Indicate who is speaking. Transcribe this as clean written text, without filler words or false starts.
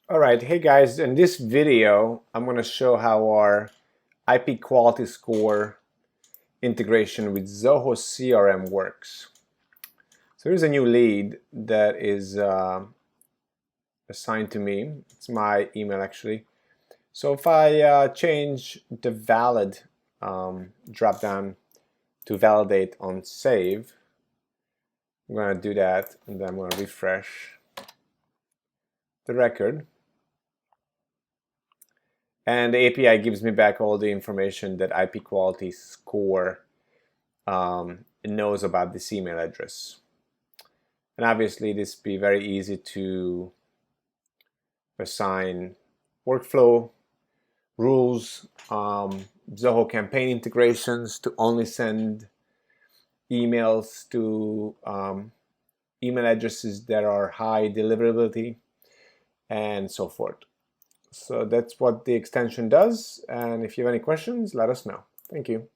Speaker 1: All right, hey guys, in this video, I'm going to show how our IP quality score integration with Zoho CRM works. So here's a new lead that is assigned to me. It's my email actually. So if I change the valid drop down to validate on save, I'm going to do that and then I'm going to refresh the record. And the API gives me back all the information that IP quality score knows about this email address. And obviously this be very easy to assign workflow rules, Zoho campaign integrations to only send emails to email addresses that are high deliverability and so forth. So that's what the extension does, and if you have any questions, let us know. Thank you.